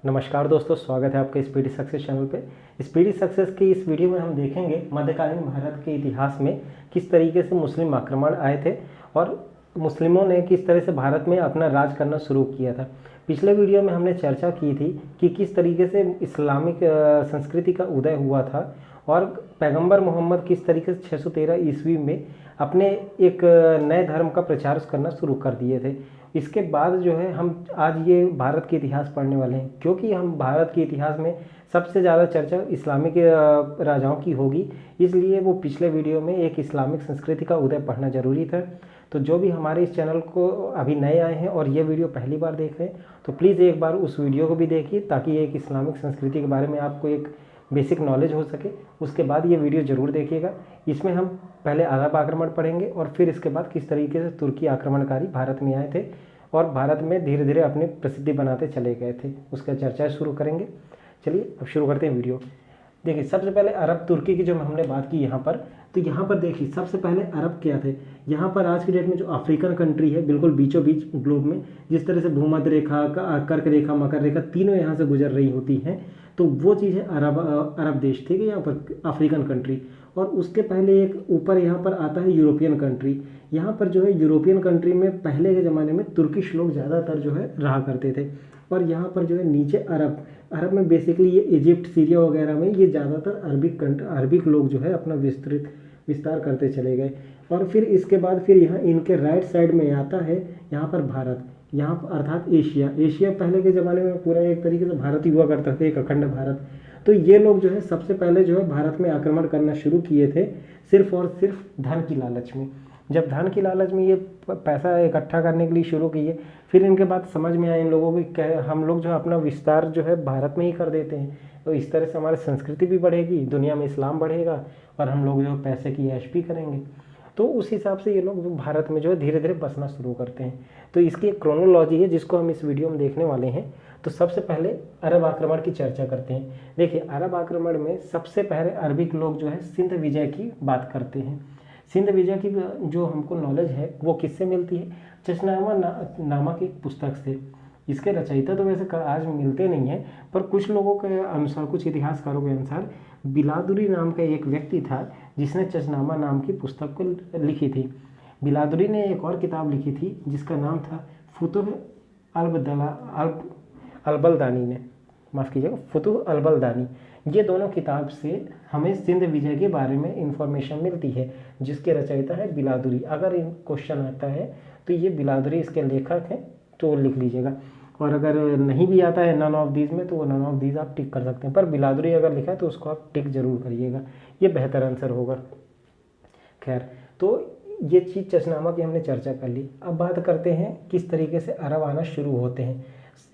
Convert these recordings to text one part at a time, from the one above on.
नमस्कार दोस्तों, स्वागत है आपके स्पीडी सक्सेस चैनल पे। स्पीडी सक्सेस की इस वीडियो में हम देखेंगे मध्यकालीन भारत के इतिहास में किस तरीके से मुस्लिम आक्रमण आए थे और मुस्लिमों ने किस तरह से भारत में अपना राज करना शुरू किया था। पिछले वीडियो में हमने चर्चा की थी कि किस तरीके से इस्लामिक संस्कृति का उदय हुआ था और पैगंबर मोहम्मद किस तरीके से 613 ईस्वी में अपने एक नए धर्म का प्रचार करना शुरू कर दिए थे। इसके बाद जो है हम आज ये भारत के इतिहास पढ़ने वाले हैं, क्योंकि हम भारत के इतिहास में सबसे ज़्यादा चर्चा इस्लामिक राजाओं की होगी, इसलिए वो पिछले वीडियो में एक इस्लामिक संस्कृति का उदय पढ़ना जरूरी था। तो जो भी हमारे इस चैनल को अभी नए आए हैं और ये वीडियो पहली बार देख रहे हैं तो प्लीज़ एक बार उस वीडियो को भी देखिए, ताकि एक इस्लामिक संस्कृति के बारे में आपको एक बेसिक नॉलेज हो सके। उसके बाद ये वीडियो ज़रूर देखिएगा। इसमें हम पहले अरब आक्रमण पढ़ेंगे और फिर इसके बाद किस तरीके से तुर्की आक्रमणकारी भारत में आए थे और भारत में धीरे धीरे अपनी प्रसिद्धि बनाते चले गए थे, उसका चर्चा शुरू करेंगे। चलिए अब शुरू करते हैं वीडियो। देखिए, सबसे पहले अरब तुर्की की जो हमने बात की यहाँ पर, तो यहाँ पर देखिए सबसे पहले अरब क्या थे। यहाँ पर आज की डेट में जो अफ्रीकन कंट्री है, बिल्कुल बीचों बीच ग्लोब में, जिस तरह से भूमध्य रेखा, कर्क रेखा, मकर रेखा तीनों यहाँ से गुजर रही होती हैं, तो वो चीज़ है अरब देश थे कि यहाँ पर अफ्रीकन कंट्री। और उसके पहले एक ऊपर यहाँ पर आता है यूरोपियन कंट्री। यहाँ पर जो है यूरोपियन कंट्री में पहले के ज़माने में तुर्किश लोग ज़्यादातर जो है रहा करते थे। और यहाँ पर जो है नीचे अरब में बेसिकली ये इजिप्ट, सीरिया वगैरह में ये ज़्यादातर अरबिक लोग जो है अपना विस्तार करते चले गए। और फिर इसके बाद फिर यहाँ इनके राइट साइड में आता है यहाँ पर भारत, यहाँ पर अर्थात एशिया पहले के ज़माने में पूरा एक तरीके से भारत ही हुआ करता था, एक अखंड भारत। तो ये लोग जो है सबसे पहले जो है भारत में आक्रमण करना शुरू किए थे सिर्फ और सिर्फ धन की लालच में। जब धन की लालच में ये पैसा इकट्ठा करने के लिए शुरू किए, फिर इनके बाद समझ में आया इन लोगों को हम लोग जो अपना विस्तार जो है भारत में ही कर देते हैं, तो इस तरह से हमारी संस्कृति भी बढ़ेगी, दुनिया में इस्लाम बढ़ेगा और हम लोग जो पैसे की ऐश भी करेंगे। तो उस हिसाब से ये लोग भारत में जो है धीरे धीरे बसना शुरू करते हैं। तो इसकी एक क्रोनोलॉजी है जिसको हम इस वीडियो में देखने वाले हैं। तो सबसे पहले अरब आक्रमण की चर्चा करते हैं। देखिए, अरब आक्रमण में सबसे पहले अरबिक लोग जो है सिंध विजय की बात करते हैं। सिंध विजय की जो हमको नॉलेज है वो किससे मिलती है? चशनामा नामक एक पुस्तक से। इसके रचयिता तो वैसे आज मिलते नहीं हैं, पर कुछ लोगों के अनुसार, कुछ इतिहासकारों के अनुसार बिलादुरी नाम का एक व्यक्ति था जिसने चशनामा नाम की पुस्तक को लिखी थी। बिलादुरी ने एक और किताब लिखी थी जिसका नाम था फुतुह अलबलदानी ने, माफ़ कीजिएगा, फुतुह अलबलदानी। ये दोनों किताब से हमें सिंध विजय के बारे में इंफॉर्मेशन मिलती है, जिसके रचयिता है बिलादुरी। अगर इन क्वेश्चन आता है तो ये बिलादुरी इसके लेखक हैं, तो लिख लीजिएगा। और अगर नहीं भी आता है नन ऑफ दीज में, तो वो नन ऑफ दीज आप टिक कर सकते हैं, पर बिलादुरी अगर लिखा है तो उसको आप टिक जरूर करिएगा, ये बेहतर आंसर होगा। खैर, तो ये चीज़ चशनामा की हमने चर्चा कर ली। अब बात करते हैं किस तरीके से अरब आना शुरू होते हैं।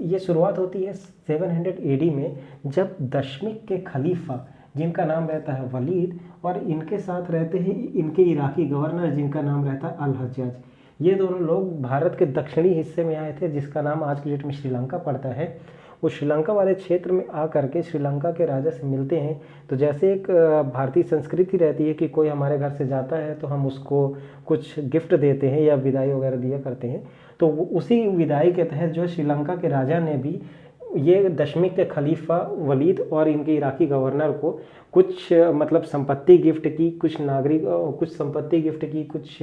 ये शुरुआत होती है 700 AD में, जब दशमिक के खलीफा जिनका नाम रहता है वलीद और इनके साथ रहते हैं इनके इराकी गवर्नर जिनका नाम रहता है अल हज्जाज। ये दोनों लोग भारत के दक्षिणी हिस्से में आए थे, जिसका नाम आज की डेट में श्रीलंका पड़ता है। वो श्रीलंका वाले क्षेत्र में आकर के श्रीलंका के राजा से मिलते हैं। तो जैसे एक भारतीय संस्कृति रहती है कि कोई हमारे घर से जाता है तो हम उसको कुछ गिफ्ट देते हैं या विदाई वगैरह दिया करते हैं, तो उसी विदाई के तहत जो श्रीलंका के राजा ने भी ये दशमिक के खलीफा वलीद और इनके इराकी गवर्नर को कुछ मतलब संपत्ति गिफ्ट की, कुछ संपत्ति गिफ्ट की, कुछ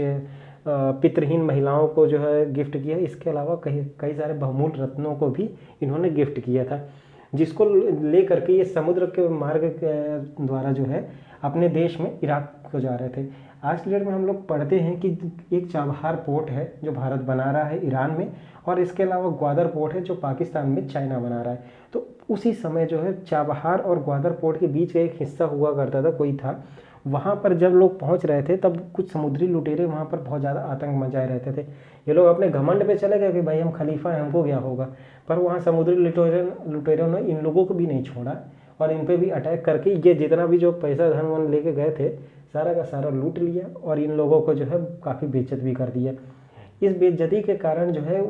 पितृहीन महिलाओं को जो है गिफ्ट किया। इसके अलावा कई सारे बहुमूल्य रत्नों को भी इन्होंने गिफ्ट किया था, जिसको ले करके ये समुद्र के मार्ग के द्वारा जो है अपने देश में इराक को जा रहे थे। आज की डेट में हम लोग पढ़ते हैं कि एक चाबहार पोर्ट है जो भारत बना रहा है ईरान में, और इसके अलावा ग्वादर पोर्ट है जो पाकिस्तान में चाइना बना रहा है। तो उसी समय जो है चाबहार और ग्वादर पोर्ट के बीच का एक हिस्सा हुआ करता था, कोई था वहाँ पर। जब लोग पहुँच रहे थे तब कुछ समुद्री लुटेरे वहाँ पर बहुत ज़्यादा आतंक मचाए रहते थे। ये लोग अपने घमंड पे चले गए कि भाई हम खलीफा हैं, हमको क्या होगा, पर वहाँ समुद्री लुटेरों ने इन लोगों को भी नहीं छोड़ा और इन पे भी अटैक करके ये जितना भी जो पैसा धन वन लेके गए थे सारा का सारा लूट लिया और इन लोगों को जो है काफ़ी बेइज्जत भी कर दिया। इस बेइज्जती के कारण जो है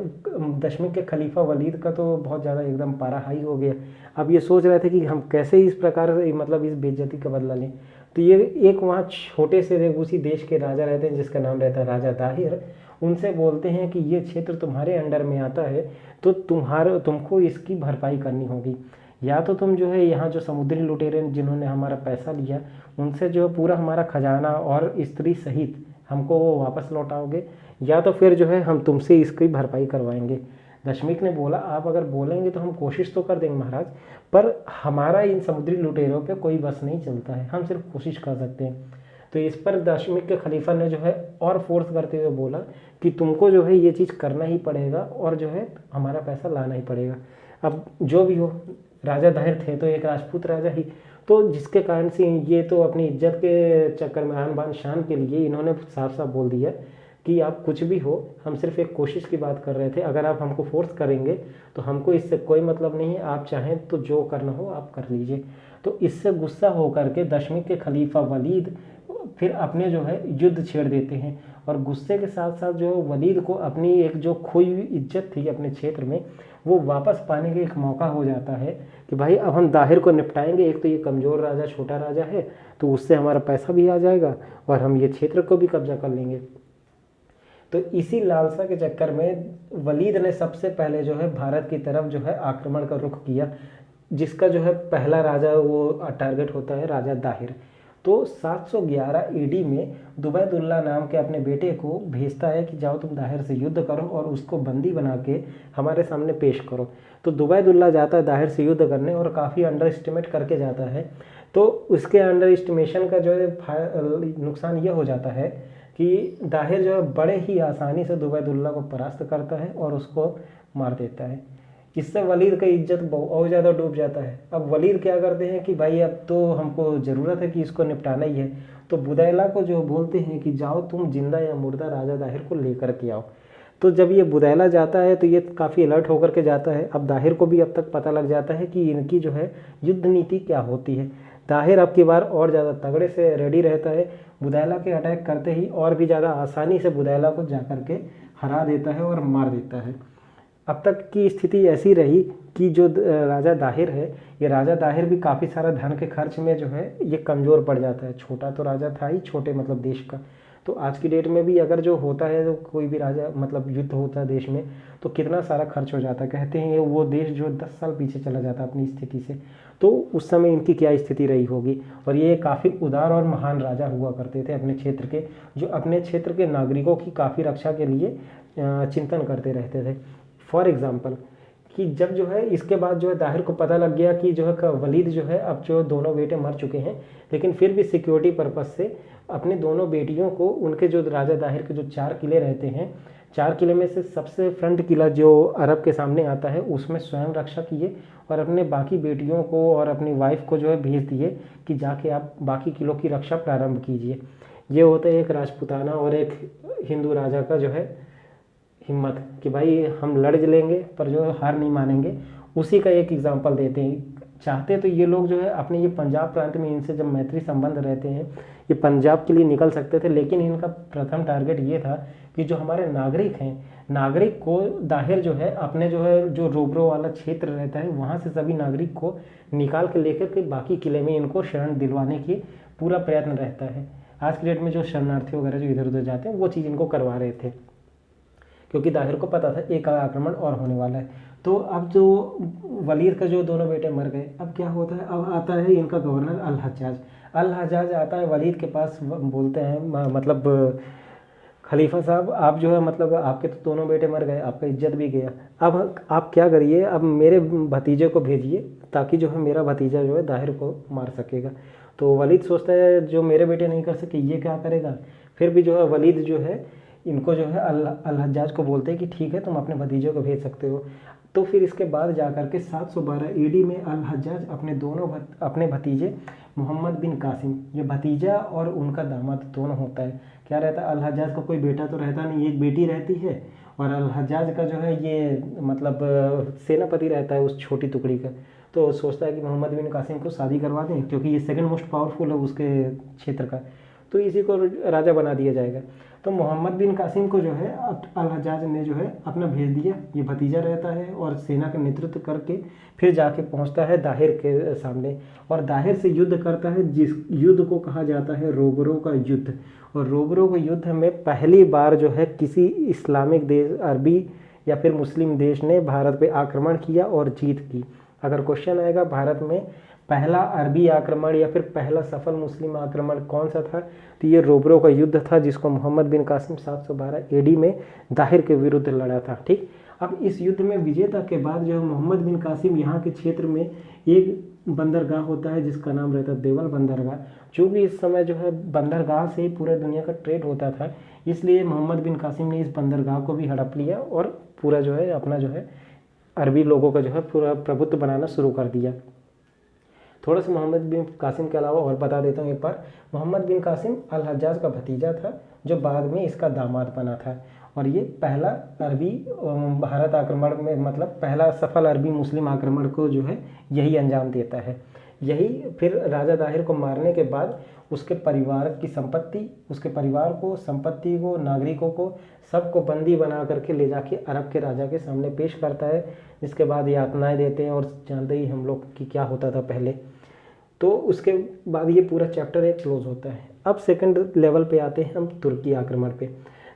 दशमिक के खलीफा वलीद का तो बहुत ज़्यादा एकदम पारा हाई हो गया। अब ये सोच रहे थे कि हम कैसे इस प्रकार से मतलब इस बेइज्जती का बदला लें। तो ये एक वहाँ छोटे से रेगूसी देश के राजा रहते हैं जिसका नाम रहता है राजा दाहिर, उनसे बोलते हैं कि ये क्षेत्र तुम्हारे अंडर में आता है तो तुमको इसकी भरपाई करनी होगी, या तो तुम जो है यहाँ जो समुद्री लुटेरे जिन्होंने हमारा पैसा लिया उनसे जो है पूरा हमारा खजाना और स्त्री सहित हमको वो वापस लौटाओगे, या तो फिर जो है हम तुमसे इसकी भरपाई करवाएंगे। दशमिक ने बोला आप अगर बोलेंगे तो हम कोशिश तो कर देंगे महाराज, पर हमारा इन समुद्री लुटेरों पे कोई बस नहीं चलता है, हम सिर्फ कोशिश कर सकते हैं। तो इस पर दशमिक के खलीफा ने जो है और फोर्स करते हुए बोला कि तुमको जो है ये चीज़ करना ही पड़ेगा और जो है हमारा पैसा लाना ही पड़ेगा। अब जो भी हो, राजा दाहिर थे तो एक राजपूत राजा ही, तो जिसके कारण से ये तो अपनी इज्जत के चक्कर में आन बान शान के लिए इन्होंने साफ साफ बोल दिया कि आप कुछ भी हो, हम सिर्फ एक कोशिश की बात कर रहे थे, अगर आप हमको फोर्स करेंगे तो हमको इससे कोई मतलब नहीं है, आप चाहें तो जो करना हो आप कर लीजिए। तो इससे गुस्सा होकर के दशमिक के खलीफा वलीद फिर अपने जो है युद्ध छेड़ देते हैं, और गुस्से के साथ साथ जो वलीद को अपनी एक जो खोई हुई इज्जत थी अपने क्षेत्र में वो वापस पाने का एक मौका हो जाता है कि भाई अब हम दाहिर को निपटाएंगे, एक तो ये कमज़ोर राजा छोटा राजा है तो उससे हमारा पैसा भी आ जाएगा और हम ये क्षेत्र को भी कब्जा कर लेंगे। तो इसी लालसा के चक्कर में वलीद ने सबसे पहले जो है भारत की तरफ जो है आक्रमण का रुख किया, जिसका जो है पहला राजा वो टारगेट होता है राजा दाहिर। तो 711 ईडी में दुबैदुल्ला नाम के अपने बेटे को भेजता है कि जाओ तुम दाहिर से युद्ध करो और उसको बंदी बना के हमारे सामने पेश करो। तो दुबैदुल्ला जाता है दाहिर से युद्ध करने और काफ़ी अंडर एस्टिमेट करके जाता है। तो उसके अंडर एस्टिमेशन का जो है नुकसान ये हो जाता है कि दाहिर जो है बड़े ही आसानी से दुबैदुल्ला को परास्त करता है और उसको मार देता है। इससे वलीद का इज्जत बहुत ज़्यादा डूब जाता है। अब वलीद क्या करते हैं कि भाई अब तो हमको ज़रूरत है कि इसको निपटाना ही है, तो बुदैला को जो बोलते हैं कि जाओ तुम जिंदा या मुर्दा राजा दाहिर को लेकर के आओ। तो जब ये बुदैला जाता है तो ये काफ़ी अलर्ट होकर के जाता है। अब दाहिर को भी अब तक पता लग जाता है कि इनकी जो है युद्ध नीति क्या होती है। दाहिर अब की बार और ज़्यादा तगड़े से रेडी रहता है, बुदैला के अटैक करते ही और भी ज़्यादा आसानी से बुदैला को जा कर के हरा देता है और मार देता है। अब तक की स्थिति ऐसी रही कि जो राजा दाहिर है, ये राजा दाहिर भी काफ़ी सारा धन के खर्च में जो है ये कमज़ोर पड़ जाता है। छोटा तो राजा था ही, छोटे मतलब देश का। तो आज की डेट में भी अगर जो होता है तो कोई भी राजा मतलब युद्ध होता है देश में तो कितना सारा खर्च हो जाता है। कहते हैं वो देश जो 10 साल पीछे चला जाता है अपनी स्थिति से। तो उस समय इनकी क्या स्थिति रही होगी। और ये काफ़ी उदार और महान राजा हुआ करते थे अपने क्षेत्र के, जो अपने क्षेत्र के नागरिकों की काफ़ी रक्षा के लिए चिंतन करते रहते थे। फॉर एग्ज़ाम्पल कि जब जो है इसके बाद जो है दाहिर को पता लग गया कि जो है वलीद जो है अब जो दोनों बेटे मर चुके हैं, लेकिन फिर भी सिक्योरिटी पर्पज़ से अपने दोनों बेटियों को उनके जो राजा दाहिर के जो 4 किले रहते हैं, 4 किले में से सबसे फ्रंट किला जो अरब के सामने आता है उसमें स्वयं रक्षा किए और अपने बाकी बेटियों को और अपनी वाइफ को जो है भेज दिए कि जाके आप बाकी किलों की रक्षा प्रारंभ कीजिए। ये होता है एक राजपूताना और एक हिंदू राजा का जो है हिम्मत कि भाई हम लड़ लेंगे पर जो है हार नहीं मानेंगे। उसी का एक एग्जांपल देते हैं। चाहते तो ये लोग जो है अपने ये पंजाब प्रांत में इनसे जब मैत्री संबंध रहते हैं ये पंजाब के लिए निकल सकते थे, लेकिन इनका प्रथम टारगेट ये था कि जो हमारे नागरिक हैं, नागरिक को दाहिर जो है अपने जो है जो रोबरो वाला क्षेत्र रहता है वहाँ से सभी नागरिक को निकाल के लेकर के बाकी किले में इनको शरण दिलवाने की पूरा प्रयत्न रहता है। आज की डेट में जो शरणार्थी वगैरह जो इधर उधर जाते हैं वो चीज़ इनको करवा रहे थे, क्योंकि दाहिर को पता था एक आक्रमण और होने वाला है। तो अब जो वलीद का जो दोनों बेटे मर गए, अब क्या होता है, अब आता है इनका गवर्नर अल हज्जाज। अल हज्जाज आता है वलीद के पास, बोलते हैं मतलब खलीफा साहब आप जो है मतलब आपके तो दोनों बेटे मर गए, आपका इज्जत भी गया, अब आप क्या करिए, अब मेरे भतीजे को भेजिए ताकि जो है मेरा भतीजा जो है दाहिर को मार सकेगा। तो वलीद सोचता है जो मेरे बेटे नहीं कर सके ये क्या करेगा। फिर भी जो है वलीद जो है इनको जो है अल हज्जाज को बोलते हैं कि ठीक है तुम अपने भतीजे को भेज सकते हो। तो फिर इसके बाद जा कर के 712 ईडी में अल हज्जाज अपने भतीजे मोहम्मद बिन कासिम, ये भतीजा और उनका दामाद दोनों होता है। क्या रहता है, अल हज्जाज का कोई बेटा तो रहता नहीं, एक बेटी रहती है, और अल हज्जाज का जो है ये मतलब सेनापति रहता है उस छोटी टुकड़ी का। तो सोचता है कि मोहम्मद बिन कासिम को शादी करवा दें क्योंकि ये सेकंड मोस्ट पावरफुल है उसके क्षेत्र का, तो इसी को राजा बना दिया जाएगा। तो मोहम्मद बिन कासिम को जो है अल हज्जाज ने जो है अपना भेज दिया, ये भतीजा रहता है और सेना का नेतृत्व करके फिर जाके पहुंचता है दाहिर के सामने और दाहिर से युद्ध करता है, जिस युद्ध को कहा जाता है रोबरों का युद्ध। और रोबरों के युद्ध में पहली बार जो है किसी इस्लामिक देश, अरबी या फिर मुस्लिम देश ने भारत पे आक्रमण किया और जीत की। अगर क्वेश्चन आएगा भारत में पहला अरबी आक्रमण या फिर पहला सफल मुस्लिम आक्रमण कौन सा था, तो ये रोबरों का युद्ध था, जिसको मोहम्मद बिन कासिम 712 एडी में दाहिर के विरुद्ध लड़ा था। ठीक, अब इस युद्ध में विजेता के बाद जो है मोहम्मद बिन कासिम यहाँ के क्षेत्र में एक बंदरगाह होता है जिसका नाम रहता है देवल बंदरगाह, जो भी इस समय जो है बंदरगाह से ही पूरे दुनिया का ट्रेड होता था, इसलिए मोहम्मद बिन कासिम ने इस बंदरगाह को भी हड़प लिया और पूरा जो है अपना जो है अरबी लोगों का जो है पूरा प्रभुत्व बनाना शुरू कर दिया। थोड़ा सा मोहम्मद बिन कासिम के अलावा और बता देता हूँ एक बार, मोहम्मद बिन कासिम अल हज्जाज का भतीजा था जो बाद में इसका दामाद बना था और ये पहला अरबी भारत आक्रमण में, मतलब पहला सफल अरबी मुस्लिम आक्रमण को जो है यही अंजाम देता है। यही फिर राजा दाहिर को मारने के बाद उसके परिवार की संपत्ति, उसके परिवार को, संपत्ति को, नागरिकों को, सबको बंदी बना करके ले जाके अरब के राजा के सामने पेश करता है, जिसके बाद यातनाएं देते हैं और जानते ही हम लोग कि क्या होता था पहले। तो उसके बाद ये पूरा चैप्टर एक क्लोज होता है। अब सेकंड लेवल पे आते हैं हम तुर्की आक्रमण पे।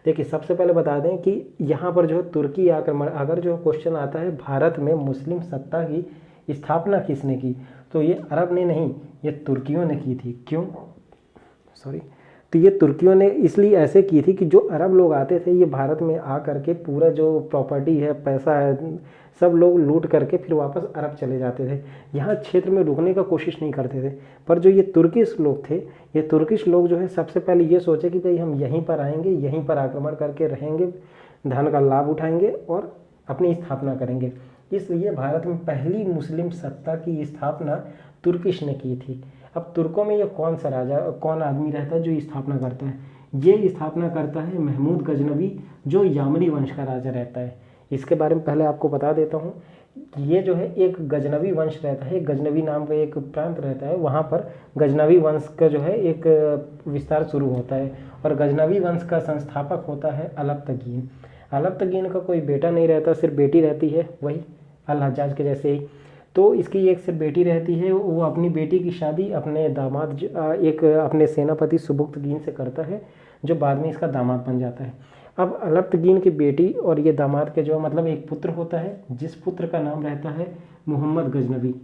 देखिए सबसे पहले बता दें कि यहाँ पर जो तुर्की आक्रमण, अगर जो क्वेश्चन आता है भारत में मुस्लिम सत्ता की स्थापना किसने की, तो ये अरब ने नहीं, ये तुर्कियों ने की थी। क्यों? सॉरी, तो ये तुर्कियों ने इसलिए ऐसे की थी कि जो अरब लोग आते थे ये भारत में आ करके पूरा जो प्रॉपर्टी है, पैसा है, सब लोग लूट करके फिर वापस अरब चले जाते थे, यहाँ क्षेत्र में रुकने का कोशिश नहीं करते थे। पर जो ये तुर्किश लोग थे, ये तुर्किश लोग जो है सबसे पहले ये सोचे कि भाई हम यहीं पर आएंगे, यहीं पर आक्रमण करके रहेंगे, धन का लाभ उठाएंगे और अपनी स्थापना करेंगे। इसलिए भारत में पहली मुस्लिम सत्ता की स्थापना तुर्किश ने की थी। अब तुर्कों में ये कौन सा राजा, कौन आदमी रहता है जो स्थापना करता है? ये स्थापना करता है महमूद गजनवी, जो यामनी वंश का राजा रहता है। इसके बारे में पहले आपको बता देता हूँ। ये जो है एक गजनवी वंश रहता है, गजनवी नाम का एक प्रांत रहता है, वहाँ पर गजनवी वंश का जो है एक विस्तार शुरू होता है और गजनवी वंश का संस्थापक होता है अलबतगीन। अलबतगीन का कोई बेटा नहीं रहता, सिर्फ बेटी रहती है, वही अल हज्जाज के जैसे ही। तो इसकी एक सिर्फ बेटी रहती है, वो अपनी बेटी की शादी अपने दामाद एक अपने सेनापति सुबुक्तगीन से करता है, जो बाद में इसका दामाद बन जाता है। अब अलबतगीन की बेटी और ये दामाद के जो मतलब एक पुत्र होता है, जिस पुत्र का नाम रहता है मोहम्मद गजनवी।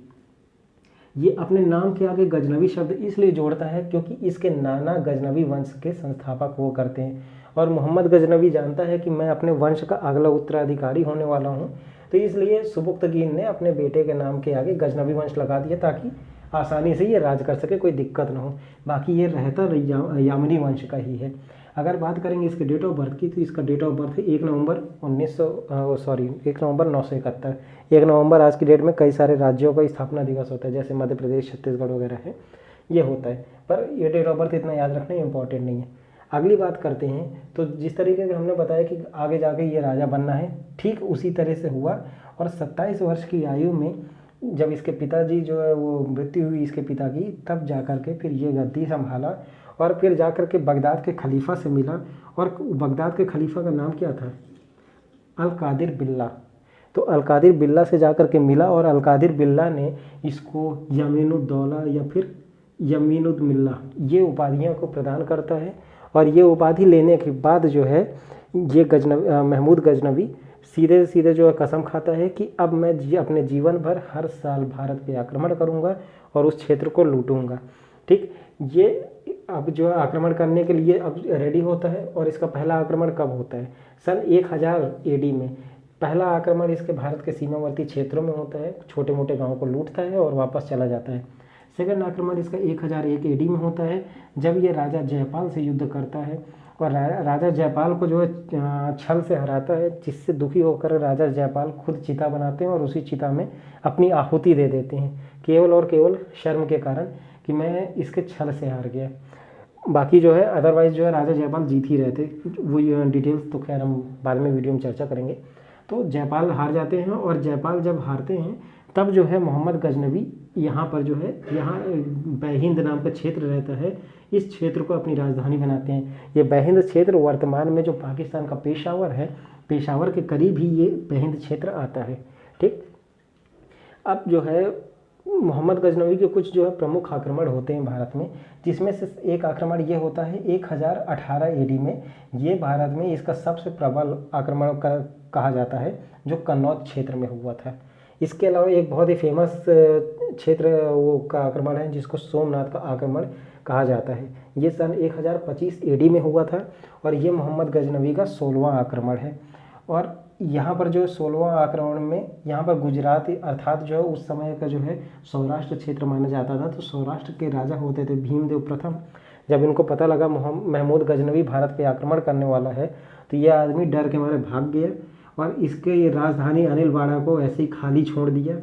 ये अपने नाम के आगे गजनवी शब्द इसलिए जोड़ता है क्योंकि इसके नाना गजनवी वंश के संस्थापक वो करते हैं और मोहम्मद गजनवी जानता है कि मैं अपने वंश का अगला उत्तराधिकारी होने वाला हूँ, तो इसलिए सुबुक्तगीन ने अपने बेटे के नाम के आगे गजनवी वंश लगा दिया ताकि आसानी से ये राज कर सके, कोई दिक्कत ना हो। बाकी ये रहता यामनी वंश का ही है। अगर बात करेंगे इसके डेट ऑफ बर्थ की, तो इसका डेट ऑफ बर्थ है 1 नवंबर 971। 1 नवंबर आज की डेट में कई सारे राज्यों का स्थापना दिवस होता है, जैसे मध्य प्रदेश, छत्तीसगढ़ वगैरह है, ये होता है। पर ये डेट ऑफ बर्थ इतना याद रखना इंपॉर्टेंट नहीं है। अगली बात करते हैं, तो जिस तरीके से हमने बताया कि आगे जाके ये राजा बनना है, ठीक उसी तरह से हुआ और 27 वर्ष की आयु में जब इसके पिताजी जो है वो मृत्यु हुई इसके पिता की, तब जाकर के फिर ये गद्दी संभाला और फिर जाकर के बगदाद के खलीफा से मिला। और बगदाद के खलीफा का नाम क्या था? अल कादिर बिल्ला। तो अल कादिर बिल्ला से जाकर के मिला और अल कादिर बिल्ला ने इसको यमीनुद्दौला या फिर यमीनुद मिल्ला ये उपाधियों को प्रदान करता है। और ये उपाधि लेने के बाद जो है ये महमूद गजनवी सीधे सीधे जो है कसम खाता है कि अब मैं अपने जीवन भर हर साल भारत पे आक्रमण करूंगा और उस क्षेत्र को लूटूंगा। ठीक, ये अब जो है आक्रमण करने के लिए अब रेडी होता है। और इसका पहला आक्रमण कब होता है? सन 1000 एडी में पहला आक्रमण इसके भारत के सीमावर्ती क्षेत्रों में होता है, छोटे मोटे गाँव को लूटता है और वापस चला जाता है। सेकंड आक्रमण इसका 1001 एडी में होता है, जब ये राजा जयपाल से युद्ध करता है और राजा जयपाल को जो है छल से हराता है, जिससे दुखी होकर राजा जयपाल खुद चिता बनाते हैं और उसी चिता में अपनी आहुति दे देते हैं, केवल और केवल शर्म के कारण कि मैं इसके छल से हार गया। बाकी जो है अदरवाइज जो है राजा जयपाल जीत ही रहते। वो डिटेल्स तो खैर हम बाद में वीडियो में चर्चा करेंगे। तो जयपाल हार जाते हैं, और जयपाल जब हारते हैं तब जो है मोहम्मद गजनवी यहाँ पर जो है, यहाँ बैहिंद नाम का क्षेत्र रहता है, इस क्षेत्र को अपनी राजधानी बनाते हैं। ये बैहिंद क्षेत्र वर्तमान में जो पाकिस्तान का पेशावर है, पेशावर के करीब ही ये बैहिंद क्षेत्र आता है। ठीक, अब जो है मोहम्मद गजनवी के कुछ जो है प्रमुख आक्रमण होते हैं भारत में, जिसमें से एक आक्रमण ये होता है 1018 एडी में। ये भारत में इसका सबसे प्रबल आक्रमण कहा जाता है, जो कन्नौज क्षेत्र में हुआ था। इसके अलावा एक बहुत ही फेमस क्षेत्र वो का आक्रमण है जिसको सोमनाथ का आक्रमण कहा जाता है। ये सन 1025 एडी में हुआ था, और ये मोहम्मद गजनवी का 16वां आक्रमण है। और यहाँ पर जो 16वां आक्रमण में यहाँ पर गुजरात अर्थात जो है उस समय का जो है सौराष्ट्र क्षेत्र माना जाता था। तो सौराष्ट्र के राजा होते थे भीमदेव प्रथम। जब इनको पता लगा महमूद गजनवी भारत पे आक्रमण करने वाला है, तो ये आदमी डर के मारे भाग गया, और इसके ये राजधानी अनिलवाड़ा को ऐसे ही खाली छोड़ दिया,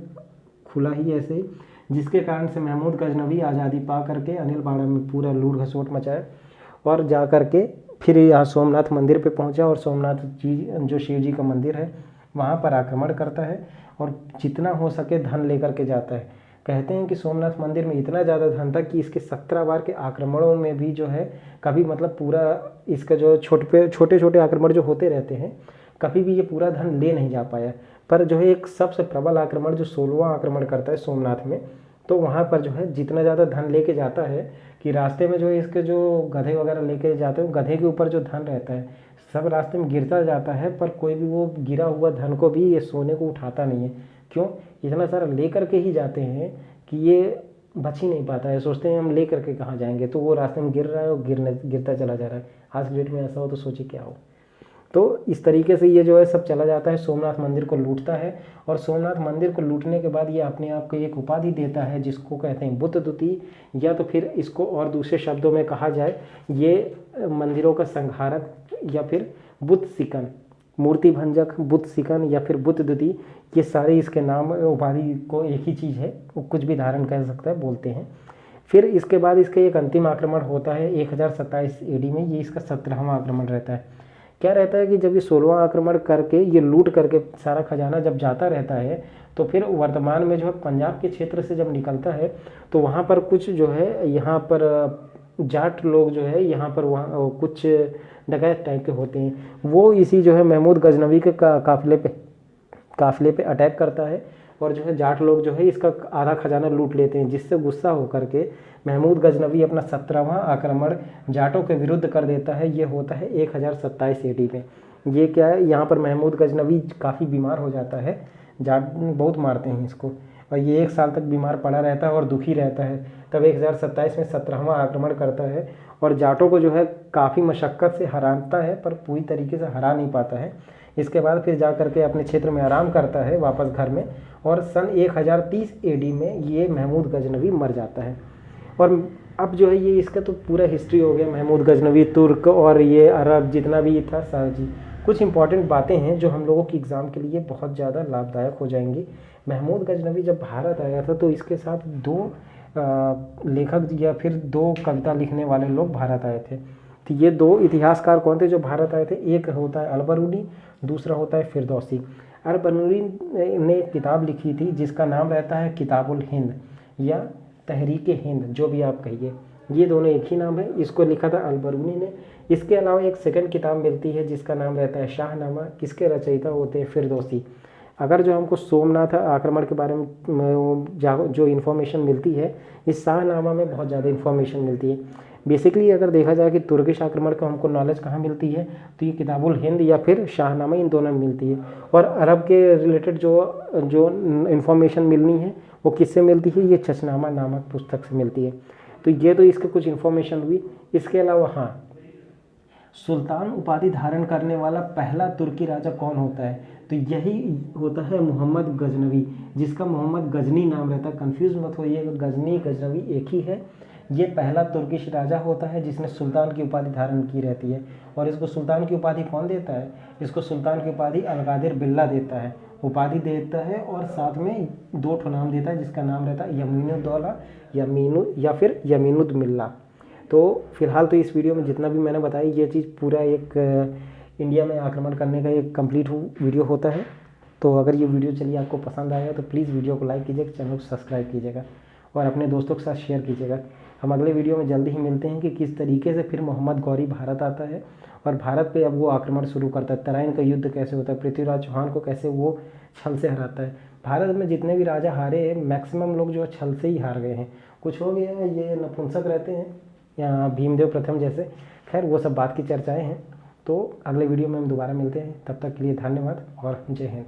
खुला ही ऐसे ही, जिसके कारण से महमूद गजनवी आज़ादी पा करके अनिलवाड़ा में पूरा लूट घसोट मचाया, और जा करके फिर यहाँ सोमनाथ मंदिर पे पहुँचा, और सोमनाथ जी जो शिव जी का मंदिर है वहाँ पर आक्रमण करता है, और जितना हो सके धन लेकर के जाता है। कहते हैं कि सोमनाथ मंदिर में इतना ज़्यादा धन था कि इसके 17 बार के आक्रमणों में भी जो है कभी मतलब पूरा इसका जो छोटे छोटे आक्रमण जो होते रहते हैं, कभी भी ये पूरा धन ले नहीं जा पाया। पर जो है एक सबसे प्रबल आक्रमण जो 16वां आक्रमण करता है सोमनाथ में, तो वहाँ पर जो है जितना ज़्यादा धन लेके जाता है कि रास्ते में जो इसके जो गधे वगैरह लेके जाते हैं, गधे के ऊपर जो धन रहता है सब रास्ते में गिरता जाता है, पर कोई भी वो गिरा हुआ धन को भी ये सोने को उठाता नहीं है। क्यों? इतना सारा ले करके ही जाते हैं कि ये बच ही नहीं पाता है। सोचते हैं हम ले करके कहाँ जाएंगे, तो वो रास्ते में गिर रहा है और गिरता चला जा रहा है। आज की डेट में ऐसा हो तो सोचिए क्या हो। तो इस तरीके से ये जो है सब चला जाता है, सोमनाथ मंदिर को लूटता है, और सोमनाथ मंदिर को लूटने के बाद ये अपने आप को एक उपाधि देता है जिसको कहते हैं बुद्ध दूती, या तो फिर इसको और दूसरे शब्दों में कहा जाए ये मंदिरों का संहारक, या फिर बुद्ध सिकन, मूर्ति भंजक, बुद्ध सिकन या फिर बुद्ध दूती, ये सारे इसके नाम उपाधि को एक ही चीज़ है, वो कुछ भी धारण कर सकता है बोलते हैं। फिर इसके बाद इसका एक अंतिम आक्रमण होता है 1027 एडी में, ये इसका 17वां आक्रमण रहता है। क्या रहता है कि जब ये 16वां आक्रमण करके ये लूट करके सारा खजाना जब जाता रहता है, तो फिर वर्तमान में जो है पंजाब के क्षेत्र से जब निकलता है, तो वहाँ पर कुछ जो है यहाँ पर जाट लोग जो है यहाँ पर वहाँ कुछ डकैत टाइप के होते हैं, वो इसी जो है महमूद गजनवी के काफिले पे अटैक करता है, और जो है जाट लोग जो है इसका आधा खजाना लूट लेते हैं, जिससे गुस्सा होकर के महमूद गजनवी अपना 17वां आक्रमण जाटों के विरुद्ध कर देता है। ये होता है 1027 एडी में। ये क्या है, यहाँ पर महमूद गजनवी काफ़ी बीमार हो जाता है, जाट बहुत मारते हैं इसको, और ये 1 साल तक बीमार पड़ा रहता है और दुखी रहता है। तब 1027 में 17वां आक्रमण करता है, और जाटों को जो है काफ़ी मशक्क़त से हराता है, पर पूरी तरीके से हरा नहीं पाता है। इसके बाद फिर जा करके अपने क्षेत्र में आराम करता है वापस घर में, और सन 1030 एडी में ये महमूद गजनवी मर जाता है। और अब जो है ये इसका तो पूरा हिस्ट्री हो गया, महमूद गजनवी, तुर्क और ये अरब जितना भी था सारा जी। कुछ इंपॉर्टेंट बातें हैं जो हम लोगों की एग्ज़ाम के लिए बहुत ज़्यादा लाभदायक हो जाएंगी। महमूद गजनवी जब भारत आया था तो इसके साथ 2 लेखक या फिर 2 कविता लिखने वाले लोग भारत आए थे। तो ये 2 इतिहासकार कौन थे जो भारत आए थे? एक होता है अल-बरूनी, दूसरा होता है फिरदौसी। अल-बरूनी ने एक किताब लिखी थी जिसका नाम रहता है किताबुल हिंद या तहरीक हिंद, जो भी आप कहिए, ये दोनों एक ही नाम है। इसको लिखा था अल-बरूनी ने। इसके अलावा एक सेकंड किताब मिलती है जिसका नाम रहता है शाहनामा, किसके रचयिता होते हैं फिरदौसी। अगर जो हमको सोमनाथ आक्रमण के बारे में जो इन्फॉर्मेशन मिलती है, इस शाहनामा में बहुत ज़्यादा इन्फॉर्मेशन मिलती है। बेसिकली अगर देखा जाए कि तुर्किश आक्रमण का हमको नॉलेज कहाँ मिलती है, तो ये किताबुल हिंद या फिर शाहनामा, इन दोनों में मिलती है। और अरब के रिलेटेड जो इन्फॉर्मेशन मिलनी है वो किससे मिलती है? ये चचनामा नामक पुस्तक से मिलती है। तो ये तो इसके कुछ इन्फॉर्मेशन हुई। इसके अलावा हाँ, सुल्तान उपाधि धारण करने वाला पहला तुर्की राजा कौन होता है? तो यही होता है मोहम्मद गजनवी, जिसका मोहम्मद गजनी नाम रहता है। कंफ्यूज मत होइएगा, गजनी गजनवी एक ही है। ये पहला तुर्किश राजा होता है जिसने सुल्तान की उपाधि धारण की रहती है। और इसको सुल्तान की उपाधि कौन देता है? इसको सुल्तान की उपाधि अलकादिर बिल्ला देता है, उपाधि देता है, और साथ में 2 ठो नाम देता है जिसका नाम रहता है यमीनुद्दौला या फिर यमीनुद्दमिल्ला। तो फिलहाल तो इस वीडियो में जितना भी मैंने बताया ये चीज़ पूरा एक इंडिया में आक्रमण करने का एक कंप्लीट वीडियो होता है। तो अगर ये वीडियो चलिए आपको पसंद आया तो प्लीज़ वीडियो को लाइक कीजिएगा, चैनल को सब्सक्राइब कीजिएगा और अपने दोस्तों के साथ शेयर कीजिएगा। हम अगले वीडियो में जल्दी ही मिलते हैं कि किस तरीके से फिर मोहम्मद गौरी भारत आता है और भारत पे अब वो आक्रमण शुरू करता है, तराइन का युद्ध कैसे होता है, पृथ्वीराज चौहान को कैसे वो छल से हराता है। भारत में जितने भी राजा हारे हैं मैक्सिमम लोग जो छल से ही हार गए हैं। कुछ हो गया ये नपुंसक रहते हैं या भीमदेव प्रथम जैसे, खैर वो सब बात की चर्चाएँ हैं। तो अगले वीडियो में हम दोबारा मिलते हैं, तब तक के लिए धन्यवाद और जय हिंद।